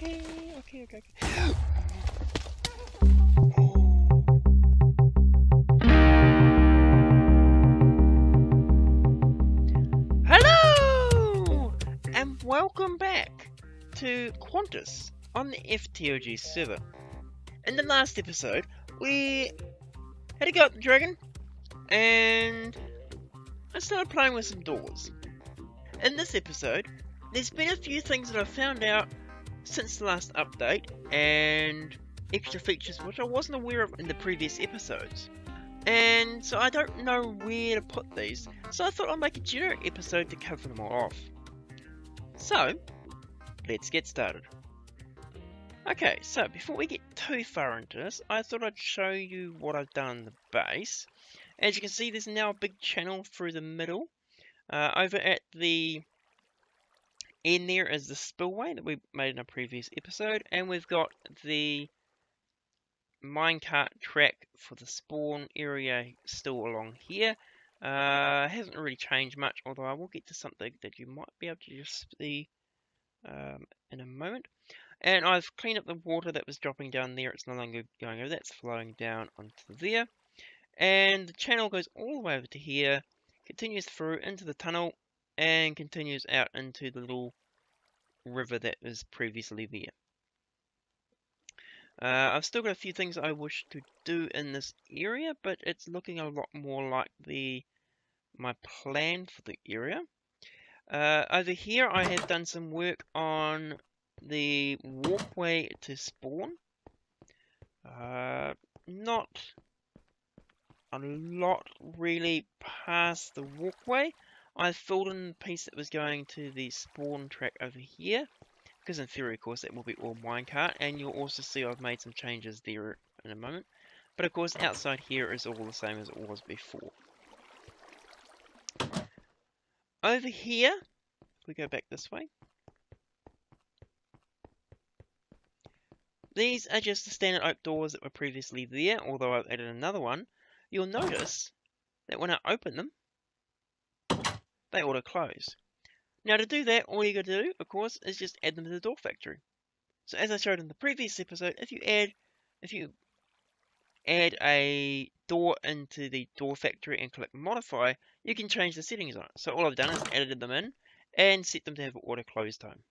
Okay. Hello! And welcome back to Quantus on the FTOG server. In the last episode, we had to go up the dragon, and I started playing with some doors. In this episode, there's been a few things that I've found out since the last update, and extra features which I wasn't aware of in the previous episodes. And so I don't know where to put these, so I thought I'd make a generic episode to cover them all off. So, let's get started. Okay, so before we get too far into this, I thought I'd show you what I've done in the base. As you can see, there's now a big channel through the middle. Over at the end there is the spillway that we made in a previous episode, and we've got the minecart track for the spawn area still along here. Hasn't really changed much, although I will get to something that you might be able to just see in a moment. And I've cleaned up the water that was dropping down there. It's no longer going over. That's flowing down onto there. And the channel goes all the way over to here, continues through into the tunnel, and continues out into the little river that was previously there. I've still got a few things I wish to do in this area, but it's looking a lot more like my plan for the area. Over here I have done some work on the walkway to spawn. Not a lot really past the walkway. I filled in the piece that was going to the spawn track over here, because in theory, of course, that will be all minecart, and you'll also see I've made some changes there in a moment. But of course, outside here is all the same as it was before. Over here, if we go back this way, these are just the standard oak doors that were previously there, although I've added another one. You'll notice that when I open them, they auto-close. Now to do that, all you got to do, of course, is just add them to the door factory. So as I showed in the previous episode, if you add a door into the door factory and click modify, you can change the settings on it. So all I've done is added them in and set them to have auto close time.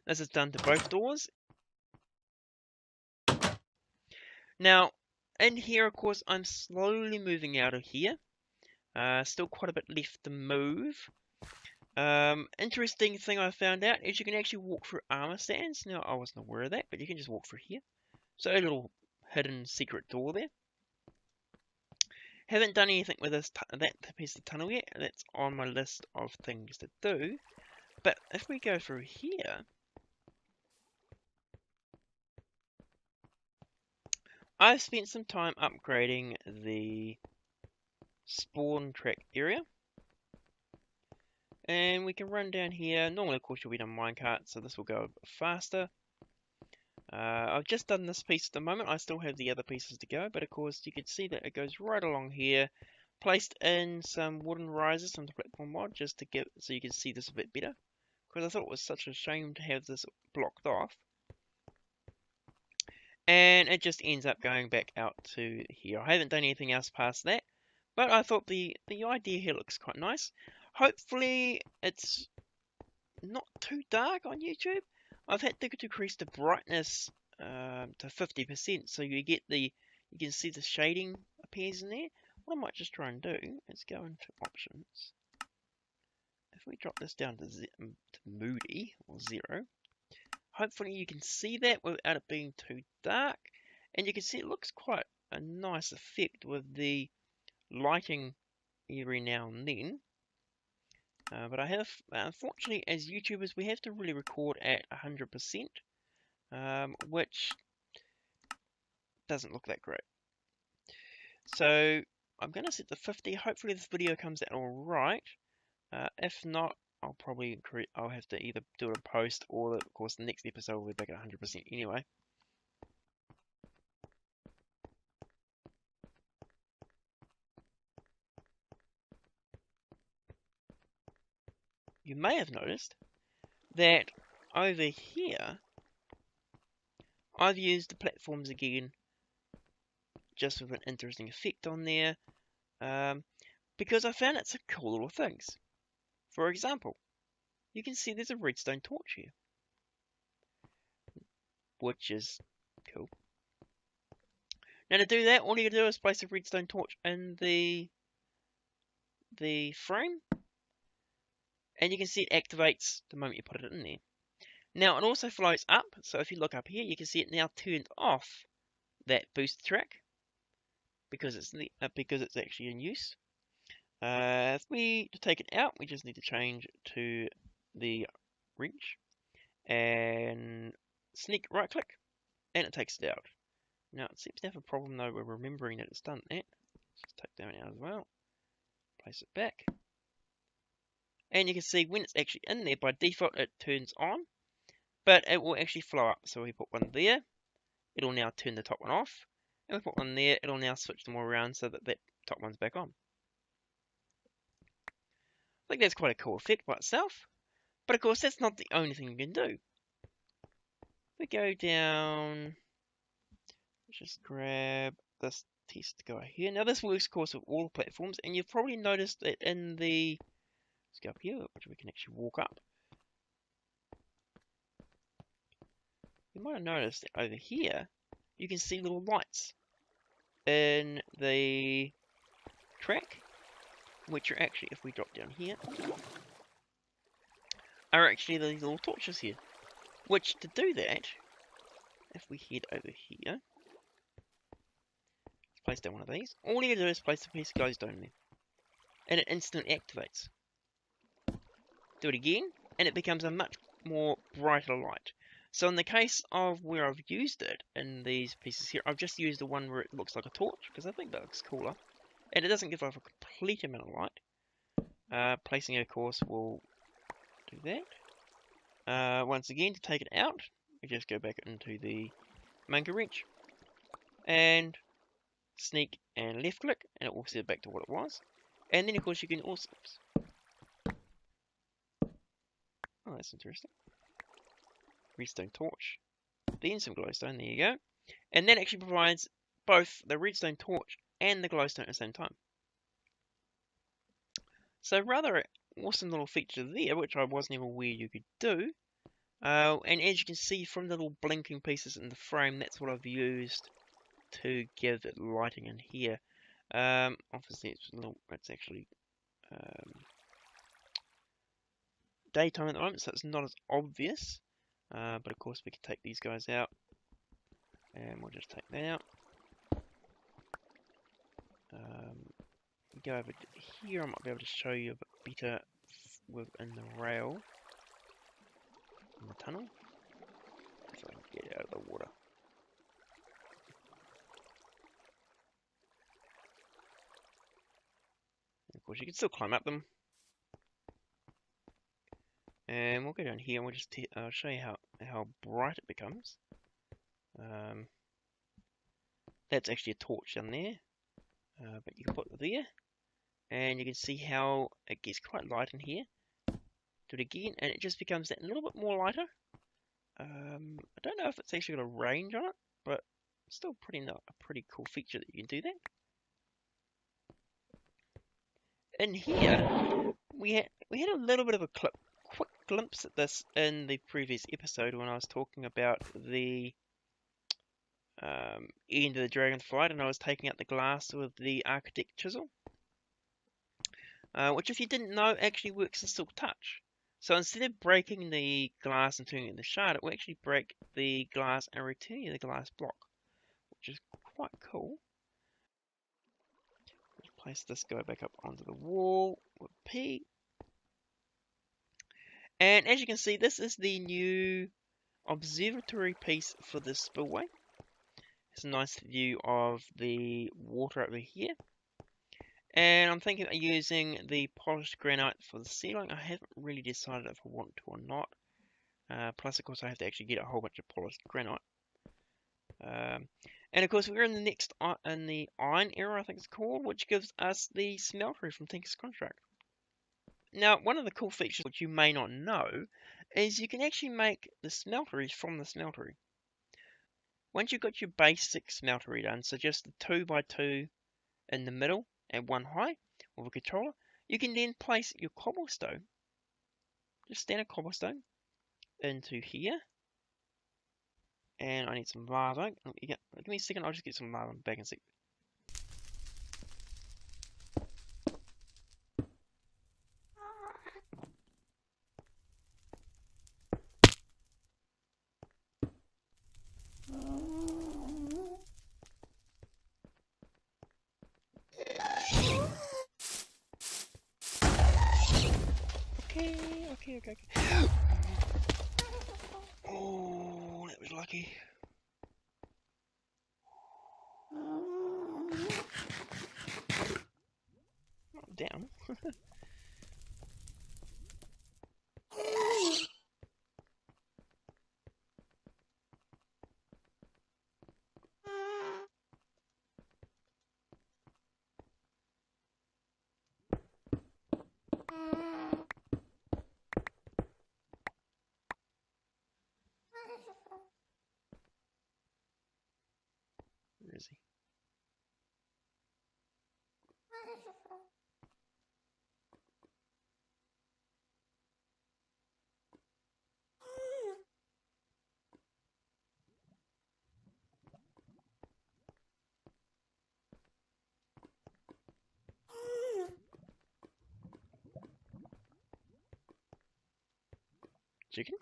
This is done to both doors. Now, in here, of course, I'm slowly moving out of here. Still quite a bit left to move. Interesting thing I found out is you can actually walk through armor stands. Now, I wasn't aware of that, but you can just walk through here. So a little hidden secret door there. Haven't done anything with that piece of tunnel yet. That's on my list of things to do. But if we go through here, I've spent some time upgrading the spawn track area. And we can run down here. Normally, of course, you'll be done minecart, so this will go a bit faster. I've just done this piece at the moment. I still have the other pieces to go, but of course, you can see that it goes right along here. Placed in some wooden risers from the platform mod, just to get so you can see this a bit better. Because I thought it was such a shame to have this blocked off. And it just ends up going back out to here. I haven't done anything else past that, but I thought the idea here looks quite nice. Hopefully it's not too dark on YouTube. I've had to decrease the brightness to 50%, so you can see the shading appears in there. What I might just try and do is go into options. If we drop this down to moody or 0, hopefully you can see that without it being too dark, and you can see it looks quite a nice effect with the lighting every now and then. But I have, unfortunately, as YouTubers, we have to really record at 100%, which doesn't look that great. So I'm going to set the 50. Hopefully this video comes out all right. If not, I'll have to either do a post, or of course the next episode will be back at 100% anyway. You may have noticed that over here, I've used the platforms again, just with an interesting effect on there, because I found it's a cool little things. For example, you can see there's a redstone torch here, which is cool. Now to do that, all you do is place a redstone torch in the frame, and you can see it activates the moment you put it in there. Now it also flows up, so if you look up here, you can see it now turned off that booster track because it's actually in use. If we to take it out, we just need to change to the wrench and sneak right click, and it takes it out. Now it seems to have a problem though with remembering that it's done that. Let's just take that one out as well. Place it back. And you can see when it's actually in there, by default it turns on, but it will actually flow up. So we put one there, it'll now turn the top one off, and we put one there, it'll now switch them all around so that that top one's back on. I think that's quite a cool effect by itself, but of course that's not the only thing you can do. We go down, let's just grab this test guy here. Now this works of course with all the platforms, and you've probably noticed that in the, let's go up here, which we can actually walk up. You might have noticed that over here, you can see little lights in the track, which are actually, if we drop down here, are actually these little torches here. Which, to do that, if we head over here, let's place down one of these, all you do is place a piece of glowstone there, and it instantly activates. Do it again, and it becomes a much more brighter light. So in the case of where I've used it in these pieces here, I've just used the one where it looks like a torch, because I think that looks cooler. And it doesn't give off a complete amount of light. Placing it, of course, will do that. Once again, to take it out, we just go back into the monkey wrench. And sneak and left click, and it will set it back to what it was. And then, of course, you can also... Oh, that's interesting. Redstone torch, then some glowstone, there you go. And that actually provides both the redstone torch and the glowstone at the same time. So rather awesome little feature there, which I wasn't even aware you could do. And as you can see from the little blinking pieces in the frame, that's what I've used to give it lighting in here. Obviously it's actually daytime at the moment, so it's not as obvious. But of course we can take these guys out, and we'll just take that out. Go over here, I might be able to show you a bit better within the rail, in the tunnel, so I can get out of the water. And of course you can still climb up them. And we'll go down here and we'll just I'll show you how bright it becomes. That's actually a torch down there, but you can put it there, and you can see how it gets quite light in here. Do it again, and it just becomes that little bit more lighter. I don't know if it's actually got a range on it, but still a pretty cool feature that you can do that. In here, we had a little bit of a quick glimpse at this in the previous episode when I was talking about the end of the dragonflight, and I was taking out the glass with the architect chisel, which, if you didn't know, actually works as silk touch. So instead of breaking the glass and turning it into shard, it will actually break the glass and return you the glass block, which is quite cool. Let's place this guy back up onto the wall with P. And as you can see, this is the new observatory piece for the spillway. It's a nice view of the water over here. And I'm thinking of using the polished granite for the ceiling. I haven't really decided if I want to or not. Plus, of course, I have to actually get a whole bunch of polished granite. And of course, we're in the iron era, I think it's called, which gives us the smeltery from Tinker's Contract. Now, one of the cool features which you may not know is you can actually make the smelteries from the smeltery. Once you've got your basic smeltery done, so just the 2x2 in the middle at one height with a controller, you can then place your cobblestone, just standard cobblestone, into here. And I need some lava. Give me a second, I'll just get some lava back in a sec. Okay. Oh, that was lucky. Not down. Where is he? Chicken?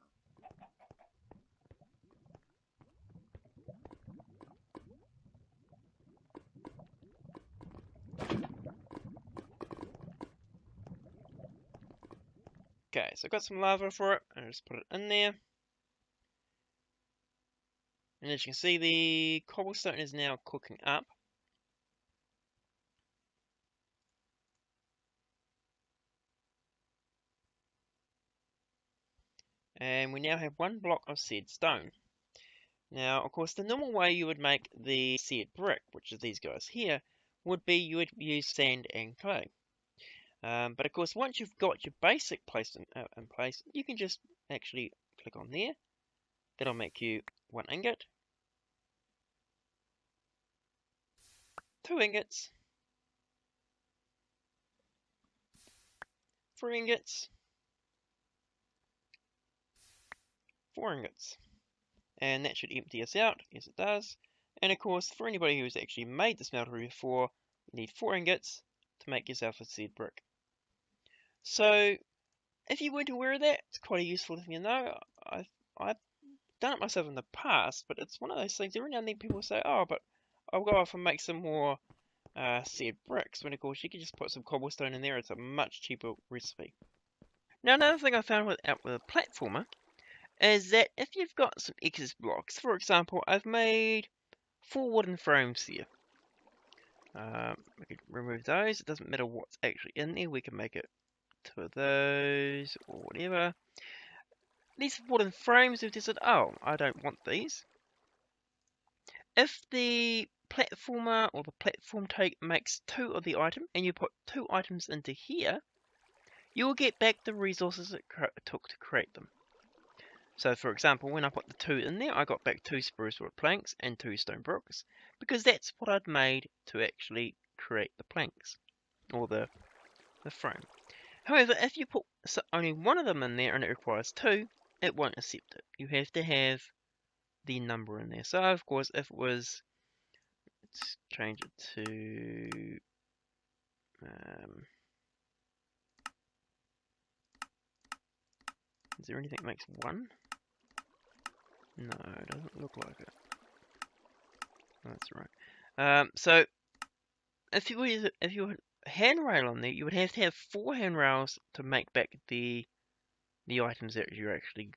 Okay, so I've got some lava for it. I'll just put it in there. And as you can see, the cobblestone is now cooking up. And we now have one block of said stone. Now, of course, the normal way you would make the said brick, which is these guys here, would be you would use sand and clay. But of course, once you've got your basic place in place, you can just actually click on there. That'll make you 1 ingot, 2 ingots, 3 ingots, 4 ingots. And that should empty us out. Yes, it does. And of course, for anybody who's actually made the smeltery before, you need 4 ingots to make yourself a seed brick. So, if you weren't aware of that, it's quite a useful thing to know. I've done it myself in the past, but it's one of those things. Every now and then people say, "Oh, but I'll go off and make some more seed bricks." When of course you can just put some cobblestone in there. It's a much cheaper recipe. Now, another thing I found with a platformer is that if you've got some excess blocks, for example, I've made 4 wooden frames here. We could remove those. It doesn't matter what's actually in there. We can make it 2 of those or whatever. These wooden frames, we've just said, oh, I don't want these. If the platformer or the platform makes 2 of the item and you put 2 items into here, you will get back the resources it took to create them. So for example, when I put the 2 in there, I got back 2 spruce wood planks and 2 stone bricks, because that's what I'd made to actually create the planks, or the frame. However, if you put only 1 of them in there and it requires 2, it won't accept it. You have to have the number in there. So of course, if it was, let's change it to is there anything that makes 1? No, it doesn't look like it. Oh, that's right. So if you had a handrail on there, you would have to have 4 handrails to make back the items that you're actually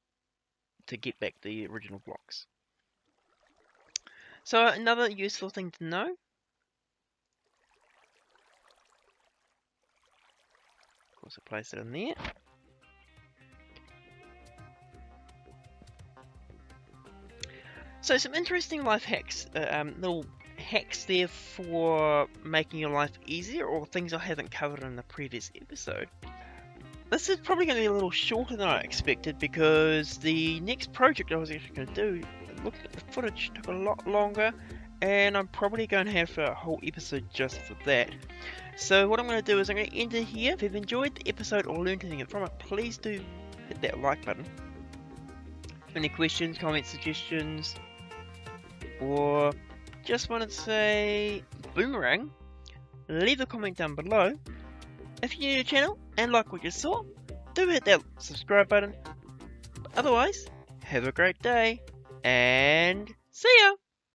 to get back the original blocks. So another useful thing to know. Of course, I place it in there. So some interesting life hacks, little hacks there for making your life easier, or things I haven't covered in the previous episode. this is probably going to be a little shorter than I expected, because the next project I was actually going to do, looking at the footage, took a lot longer, and I'm probably going to have a whole episode just for that. So what I'm going to do is I'm going to end it here. If you've enjoyed the episode or learned anything from it, please do hit that like button. Any questions, comments, suggestions, or just wanted to say boomerang, leave a comment down below. If you're new to the channel and like what you saw, do hit that subscribe button. Otherwise, have a great day and see ya!